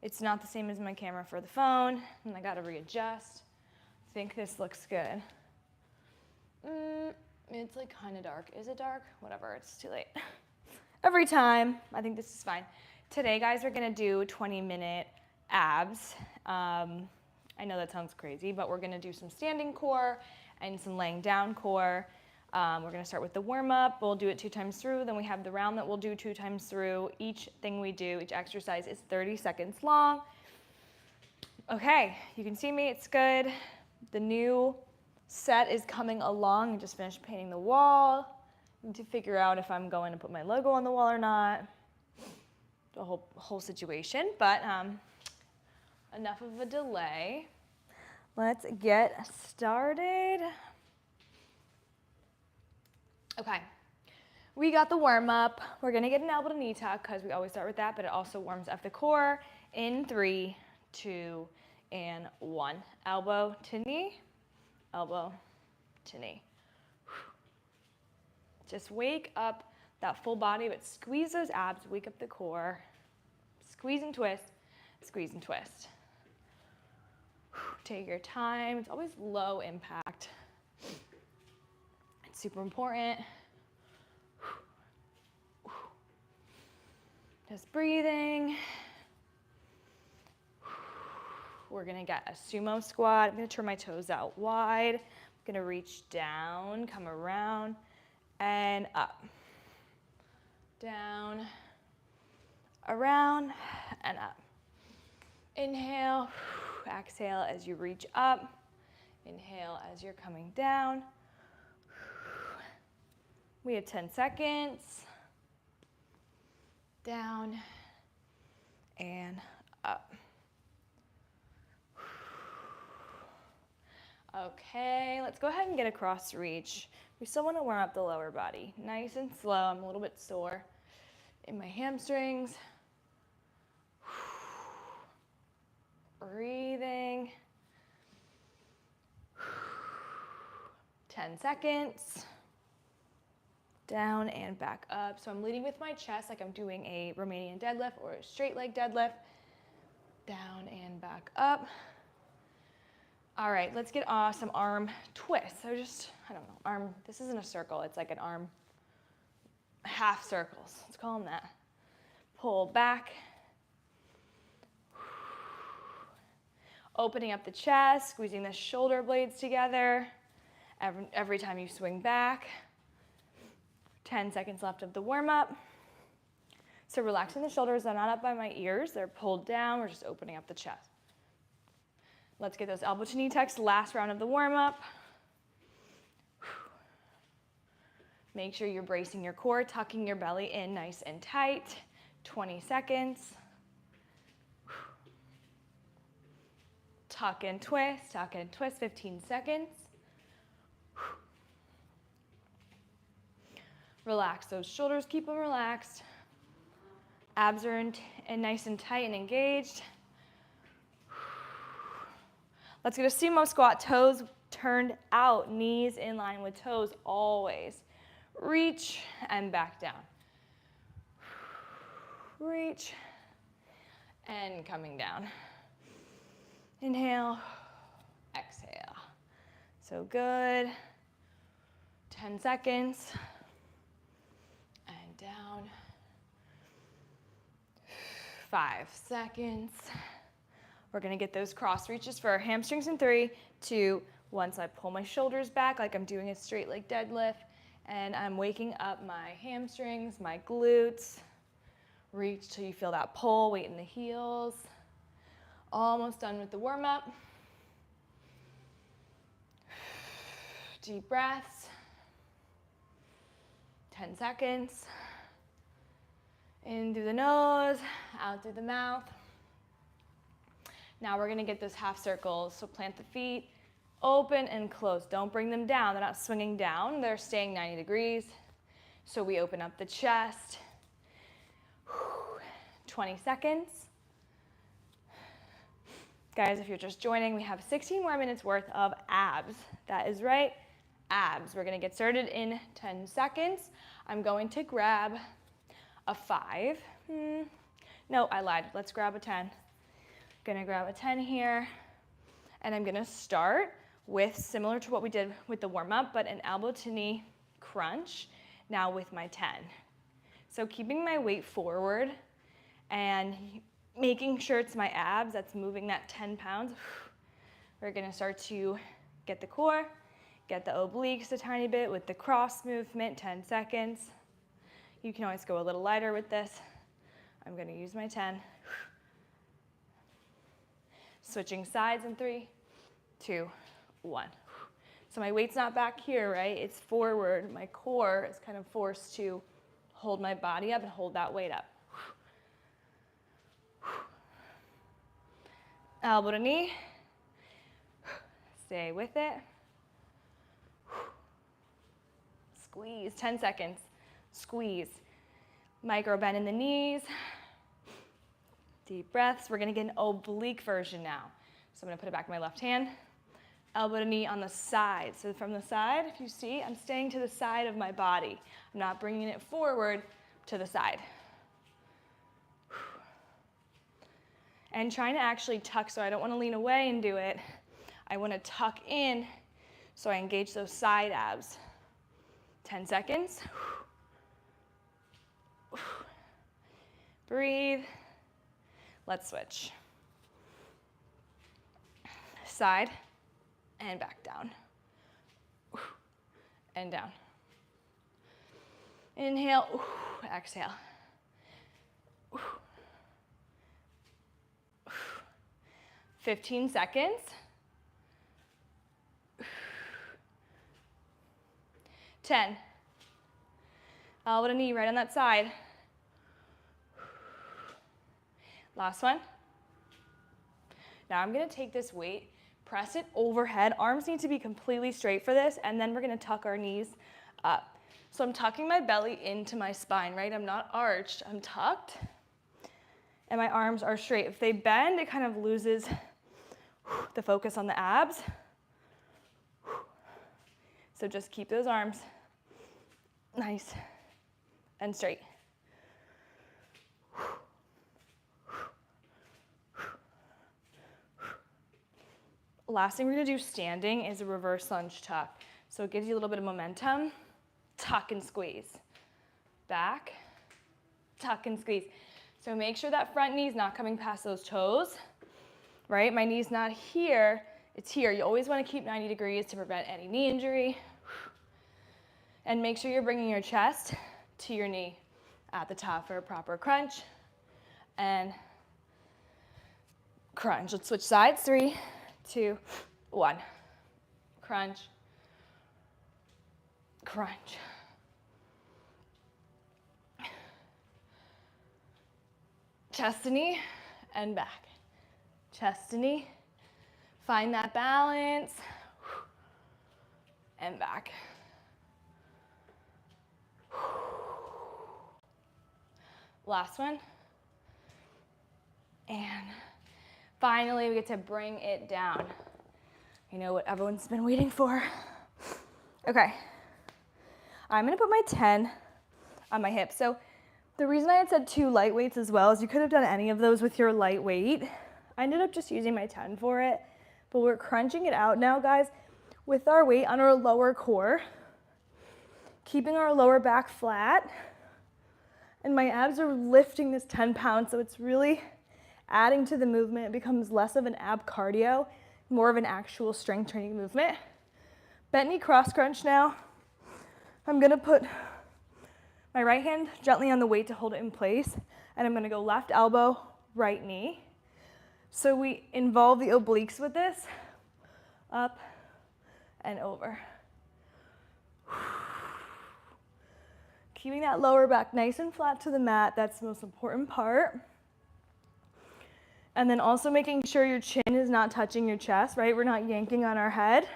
It's not the same as my camera for the phone, and I gotta readjust. I think this looks good. It's like kind of dark. Is it dark? Whatever, it's too late. Every time, I think this is fine. Today, guys, we're gonna do 20-minute abs. I know that sounds crazy, but we're gonna do some standing core and some laying down core. We're gonna start with the warm up. We'll do it 2 times through. Then we have the round that we'll do 2 times through. Each thing we do, each exercise is 30 seconds long. Okay, you can see me, it's good. The new set is coming along. I just finished painting the wall. I need to figure out if I'm going to put my logo on the wall or not. The whole situation, but enough of a delay. Let's get started. Okay, we got the warm up. We're gonna get an elbow to knee tuck because we always start with that, but it also warms up the core in 3, 2, and 1. Elbow to knee, elbow to knee. Just wake up that full body, but squeeze those abs, wake up the core. Squeeze and twist, squeeze and twist. Take your time. It's always low impact. It's super important. Just breathing. We're gonna get a sumo squat. I'm gonna turn my toes out wide. I'm gonna reach down, come around, and up. Down, around, and up. Inhale, exhale as you reach up. Inhale as you're coming down. We have 10 seconds. Down and up. Okay, let's go ahead and get a cross reach. We still want to warm up the lower body. Nice and slow. I'm a little bit sore in my hamstrings. Breathing. 10 seconds. Down and back up. So I'm leading with my chest like I'm doing a Romanian deadlift or a straight leg deadlift. Down and back up. All right, let's get some arm twists. So just, I don't know, arm, this isn't a circle. It's like an arm, half circles. Let's call them that. Pull back. Opening up the chest, squeezing the shoulder blades together. Every time you swing back. 10 seconds left of the warm up. So relaxing the shoulders, they're not up by my ears, they're pulled down, we're just opening up the chest. Let's get those elbow to knee tucks, last round of the warm up. Make sure you're bracing your core, tucking your belly in nice and tight. 20 seconds. Tuck and twist, 15 seconds. Relax those shoulders, keep them relaxed. Abs are nice and tight and engaged. Let's get a sumo squat, toes turned out, knees in line with toes always. Reach and back down. Reach and coming down. Inhale, exhale. So good. 10 seconds. And down. 5 seconds. We're gonna get those cross reaches for our hamstrings in 3, 2, 1. So I pull my shoulders back like I'm doing a straight leg deadlift, and I'm waking up my hamstrings, my glutes. Reach till you feel that pull, weight in the heels. Almost done with the warm up. Deep breaths. 10 seconds. In through the nose, out through the mouth. Now we're gonna get those half circles. So plant the feet, open and close. Don't bring them down. They're not swinging down. They're staying 90 degrees. So we open up the chest. 20 seconds. Guys, if you're just joining, we have 16 more minutes worth of abs. That is right, abs. We're gonna get started in 10 seconds. I'm going to grab a 5. No, I lied. Let's grab a 10. Gonna grab a 10 here, and I'm gonna start with, similar to what we did with the warm-up, but an elbow to knee crunch, now with my 10. So keeping my weight forward and making sure it's my abs that's moving that 10 pounds. We're gonna start to get the core, get the obliques a tiny bit with the cross movement, 10 seconds. You can always go a little lighter with this. I'm gonna use my 10. Switching sides in 3, 2, 1. So my weight's not back here, right? It's forward. My core is kind of forced to hold my body up and hold that weight up. Elbow to knee. Stay with it. Squeeze, 10 seconds. Squeeze. Micro bend in the knees. Deep breaths. We're gonna get an oblique version now. So I'm gonna put it back in my left hand. Elbow to knee on the side. So from the side, if you see, I'm staying to the side of my body. I'm not bringing it forward to the side. And trying to actually tuck, so I don't wanna lean away and do it. I wanna tuck in so I engage those side abs. 10 seconds. Breathe. Let's switch. Side and back down. And down. Inhale, exhale. 15 seconds. 10. Elbow to knee right on that side. Last one. Now I'm gonna take this weight, press it overhead. Arms need to be completely straight for this, and then we're gonna tuck our knees up. So I'm tucking my belly into my spine, right? I'm not arched, I'm tucked, and my arms are straight. If they bend, it kind of loses the focus on the abs. So just keep those arms nice and straight. Last thing we're gonna do standing is a reverse lunge tuck. So it gives you a little bit of momentum. Tuck and squeeze. Back, tuck and squeeze. So make sure that front knee's not coming past those toes, right? My knee's not here, it's here. You always wanna keep 90 degrees to prevent any knee injury. And make sure you're bringing your chest to your knee at the top for a proper crunch. And crunch. Let's switch sides. 3, 2, 1. Crunch. Crunch. Chest to knee and back. Chest to knee. Find that balance. And back. Last one. And finally, we get to bring it down. You know what everyone's been waiting for. Okay. I'm gonna put my 10 on my hips. So the reason I had said 2 light weights as well is you could have done any of those with your light weight. I ended up just using my 10 for it, but we're crunching it out now, guys, with our weight on our lower core, keeping our lower back flat, and my abs are lifting this 10 pounds, so it's really adding to the movement. It becomes less of an ab cardio, more of an actual strength training movement. Bent knee cross crunch now. I'm gonna put my right hand gently on the weight to hold it in place, and I'm gonna go left elbow, right knee. So we involve the obliques with this, up and over. Keeping that lower back nice and flat to the mat, that's the most important part. And then also making sure your chin is not touching your chest, right? We're not yanking on our head.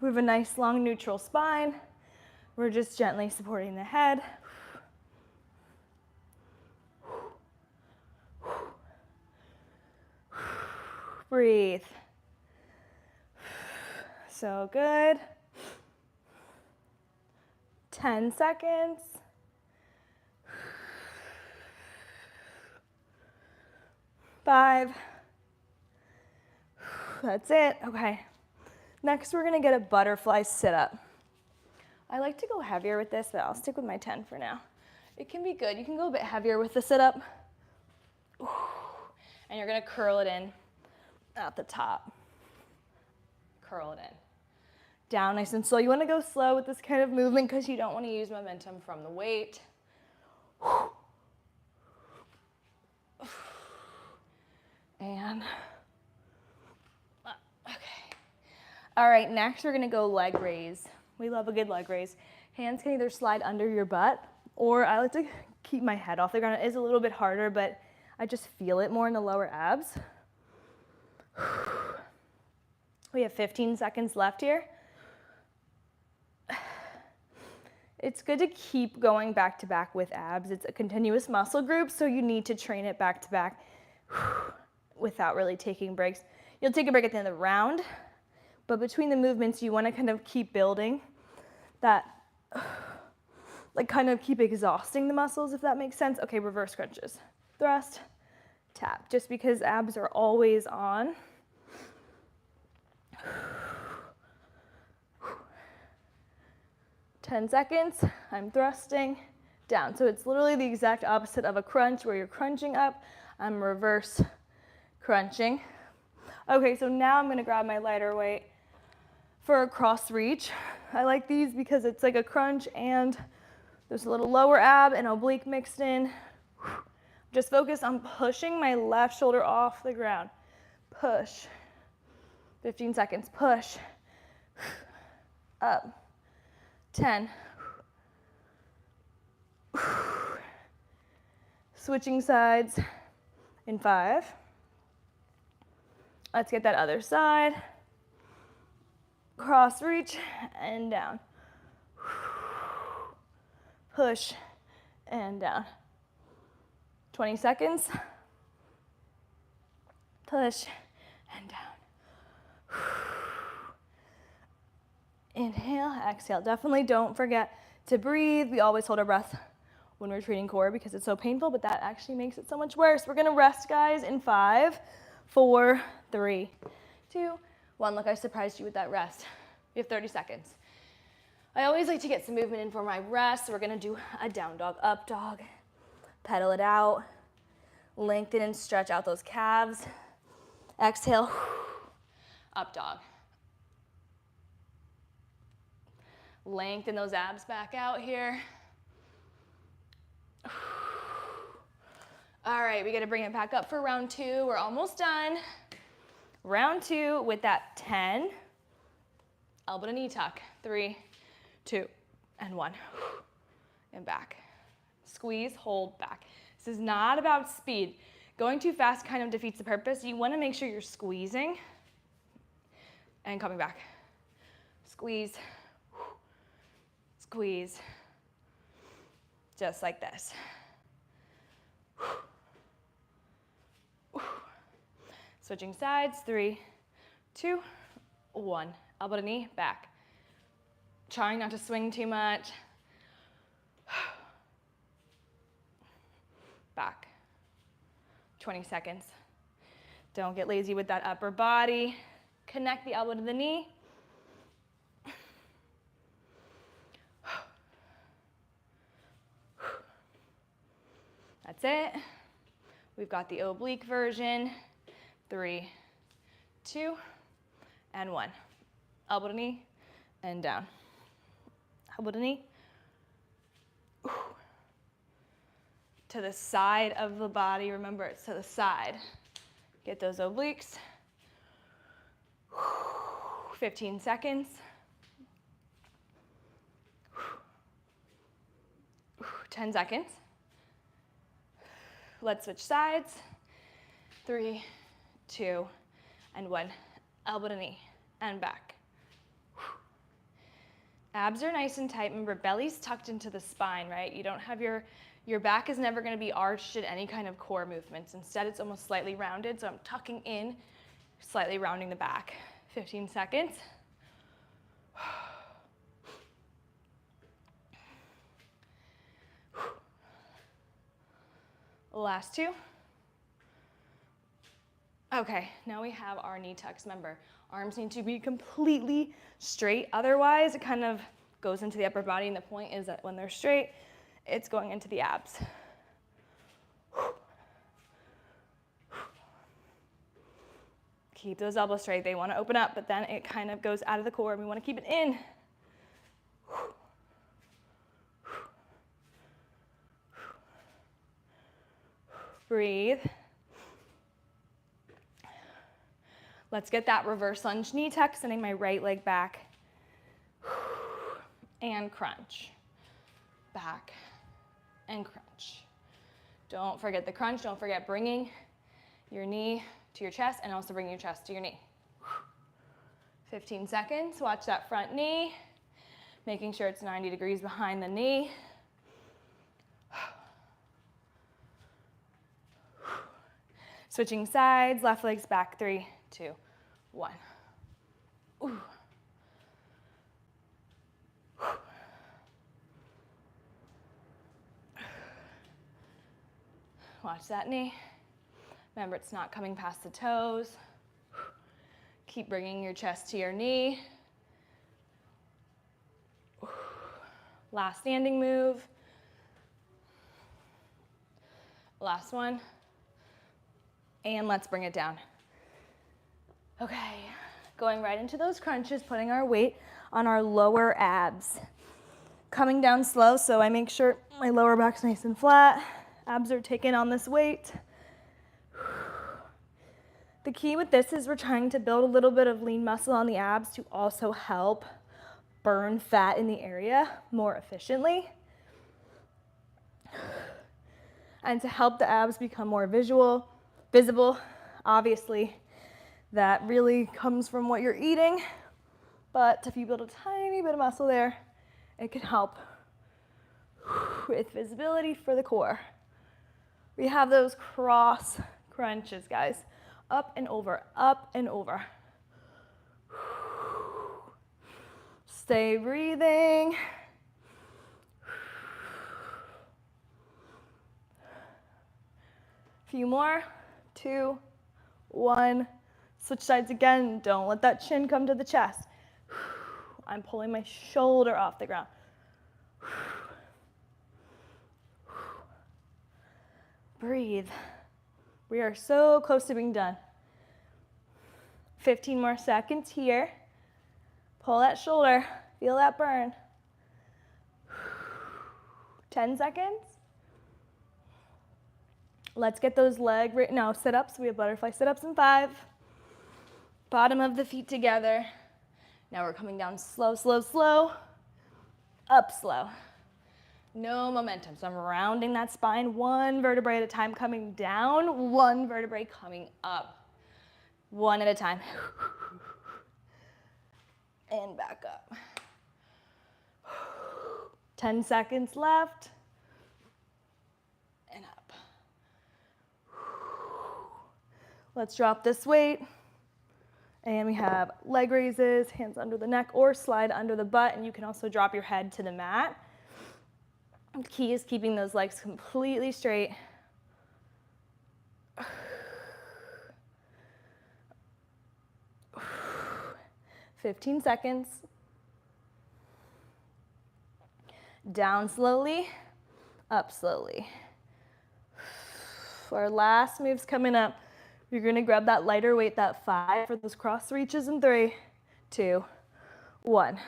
We have a nice long neutral spine. We're just gently supporting the head. Breathe. So good. 10 seconds. 5, That's it. Okay. Next, we're gonna get a butterfly sit-up. I like to go heavier with this, but I'll stick with my 10 for now. It can be good. You can go a bit heavier with the sit-up. And you're gonna curl it in at the top. Curl it in. Down nice and slow. You wanna go slow with this kind of movement because you don't wanna use momentum from the weight. And, okay. All right, next we're gonna go leg raise. We love a good leg raise. Hands can either slide under your butt, or I like to keep my head off the ground. It is a little bit harder, but I just feel it more in the lower abs. We have 15 seconds left here. It's good to keep going back to back with abs. It's a continuous muscle group, so you need to train it back to back without really taking breaks. You'll take a break at the end of the round, but between the movements, you want to kind of keep building that, like kind of keep exhausting the muscles, if that makes sense. Okay, reverse crunches. Thrust, tap, just because abs are always on. 10 seconds, I'm thrusting down. So it's literally the exact opposite of a crunch where you're crunching up. I'm reverse crunching. Okay, so now I'm gonna grab my lighter weight for a cross reach. I like these because it's like a crunch and there's a little lower ab and oblique mixed in. Just focus on pushing my left shoulder off the ground. Push. 15 seconds, push. Up. 10. Switching sides in 5. Let's get that other side. Cross reach and down. Push and down. 20 seconds. Push and down. Inhale, exhale. Definitely don't forget to breathe. We always hold our breath when we're treating core because it's so painful, but that actually makes it so much worse. We're gonna rest, guys, in 5, 4, 3, 2, 1. Look, I surprised you with that rest. You have 30 seconds. I always like to get some movement in for my rest. So we're gonna do a down dog, up dog. Pedal it out. Lengthen and stretch out those calves. Exhale, up dog. Lengthen those abs back out here. All right, we gotta bring it back up for round 2. We're almost done. Round 2 with that 10. Elbow to knee tuck. 3, 2, and 1. And back. Squeeze, hold, back. This is not about speed. Going too fast kind of defeats the purpose. You wanna make sure you're squeezing and coming back. Squeeze. Squeeze, just like this. Switching sides, 3, 2, 1. Elbow to knee, back. Trying not to swing too much. Back. 20 seconds. Don't get lazy with that upper body. Connect the elbow to the knee. That's it. We've got the oblique version. 3, 2, and 1. Elbow to knee and down. Elbow to knee. To the side of the body. Remember, it's to the side. Get those obliques. 15 seconds. 10 seconds. Let's switch sides. 3, 2, and 1. Elbow to knee and back. Abs are nice and tight. Remember, belly's tucked into the spine, right? You don't have your back is never going to be arched in any kind of core movements. Instead, it's almost slightly rounded. So I'm tucking in, slightly rounding the back. 15 seconds. Last 2. Okay, now we have our knee tucks. Remember, arms need to be completely straight. Otherwise, it kind of goes into the upper body, and the point is that when they're straight, it's going into the abs. Keep those elbows straight. They want to open up, but then it kind of goes out of the core, and we want to keep it in. Breathe. Let's get that reverse lunge knee tuck, sending my right leg back. And crunch. Back and crunch. Don't forget the crunch. Don't forget bringing your knee to your chest and also bringing your chest to your knee. 15 seconds. Watch that front knee, making sure it's 90 degrees behind the knee. Switching sides, left leg's back, 3, 2, 1. Ooh. Watch that knee. Remember, it's not coming past the toes. Keep bringing your chest to your knee. Last standing move. Last one. And let's bring it down. Okay, going right into those crunches, putting our weight on our lower abs. Coming down slow, so I make sure my lower back's nice and flat. Abs are taking on this weight. The key with this is we're trying to build a little bit of lean muscle on the abs to also help burn fat in the area more efficiently. And to help the abs become more visible, obviously, that really comes from what you're eating. But if you build a tiny bit of muscle there, it can help with visibility for the core. We have those cross crunches, guys. Up and over, up and over. Stay breathing. Few more. 2, 1. Switch sides again. Don't let that chin come to the chest. I'm pulling my shoulder off the ground. Breathe. We are so close to being done. 15 more seconds here. Pull that shoulder. Feel that burn. 10 seconds. Let's get those sit-ups. We have butterfly sit-ups in 5. Bottom of the feet together. Now we're coming down slow, slow, slow. Up slow. No momentum. So I'm rounding that spine, 1 vertebrae at a time, coming down, 1 vertebrae coming up. 1 at a time. And back up. 10 seconds left. And up. Let's drop this weight. And we have leg raises, hands under the neck, or slide under the butt. And you can also drop your head to the mat. The key is keeping those legs completely straight. 15 seconds. Down slowly, up slowly. Our last move's coming up. You're gonna grab that lighter weight, that 5 for those cross reaches in 3, 2, 1.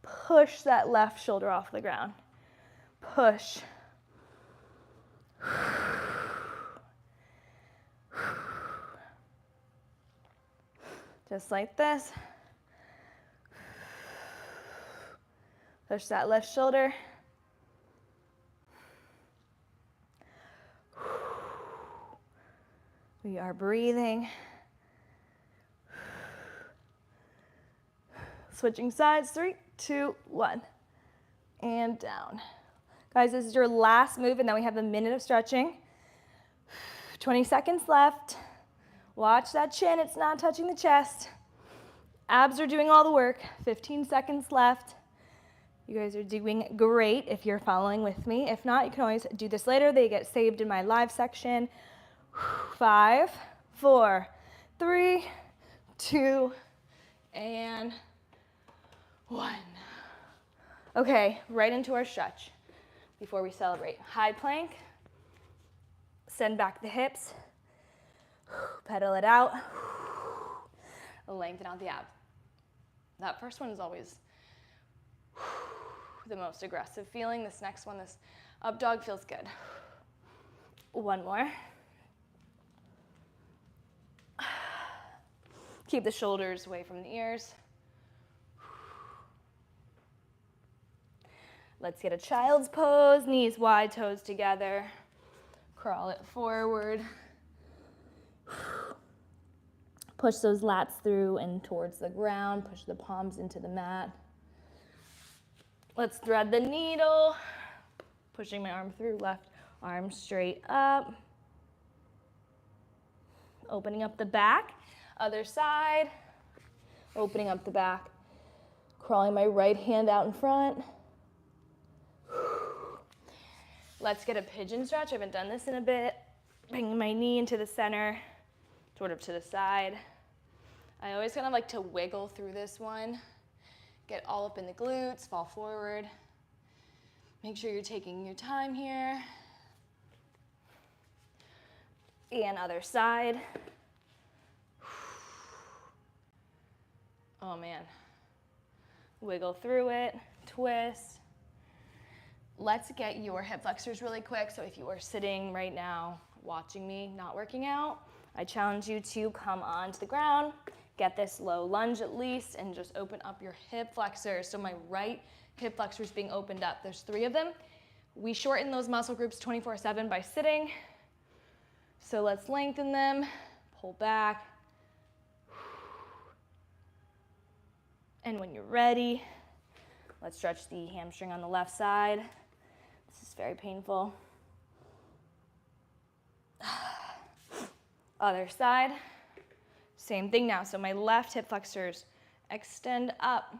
Push that left shoulder off the ground. Push. Just like this. Push that left shoulder. We are breathing. Switching sides, 3, 2, 1. And down. Guys, this is your last move, and then we have a minute of stretching. 20 seconds left. Watch that chin, it's not touching the chest. Abs are doing all the work. 15 seconds left. You guys are doing great if you're following with me. If not, you can always do this later. They get saved in my live section. 5, 4, 3, 2, and 1. Okay, right into our stretch before we celebrate. High plank, send back the hips, pedal it out, lengthen out the abs. That first one is always the most aggressive feeling. This next one, this up dog, feels good. One more. Keep the shoulders away from the ears. Let's get a child's pose, knees wide, toes together. Crawl it forward. Push those lats through and towards the ground. Push the palms into the mat. Let's thread the needle. Pushing my arm through, left arm straight up. Opening up the back. Other side. Opening up the back. Crawling my right hand out in front. Let's get a pigeon stretch. I haven't done this in a bit. Bringing my knee into the center, sort of to the side. I always kind of like to wiggle through this one. Get all up in the glutes, fall forward. Make sure you're taking your time here. And other side. Oh man. Wiggle through it, twist. Let's get your hip flexors really quick. So if you are sitting right now, watching me, not working out, I challenge you to come onto the ground, get this low lunge at least, and just open up your hip flexors. So my right hip flexors being opened up. There's 3 of them. We shorten those muscle groups 24/7 by sitting. So let's lengthen them, pull back. And when you're ready, let's stretch the hamstring on the left side. This is very painful. Other side, same thing now. So my left hip flexors extend up.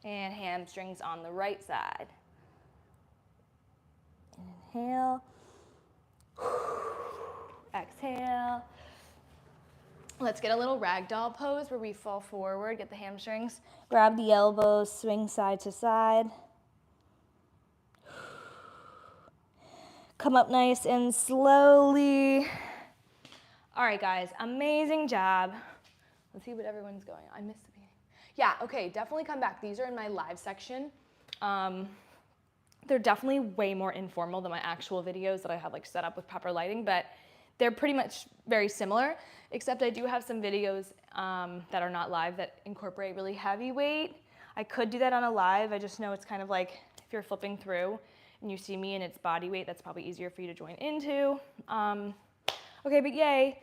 And hamstrings on the right side. Inhale. Exhale. Let's get a little ragdoll pose where we fall forward, get the hamstrings, grab the elbows, swing side to side. Come up nice and slowly. All right, guys, amazing job. Let's see what everyone's going. I missed the beginning. Yeah, okay, definitely come back. These are in my live section. They're definitely way more informal than my actual videos that I have like set up with proper lighting, but they're pretty much very similar, except I do have some videos that are not live that incorporate really heavy weight. I could do that on a live. I just know it's kind of like if you're flipping through and you see me and it's body weight, that's probably easier for you to join into. Okay, but yay.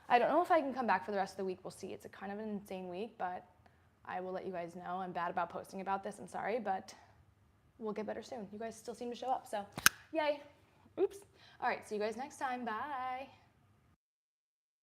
I don't know if I can come back for the rest of the week. We'll see. It's a kind of an insane week, but I will let you guys know. I'm bad about posting about this. I'm sorry, but we'll get better soon. You guys still seem to show up, so yay. Oops. All right, see you guys next time. Bye.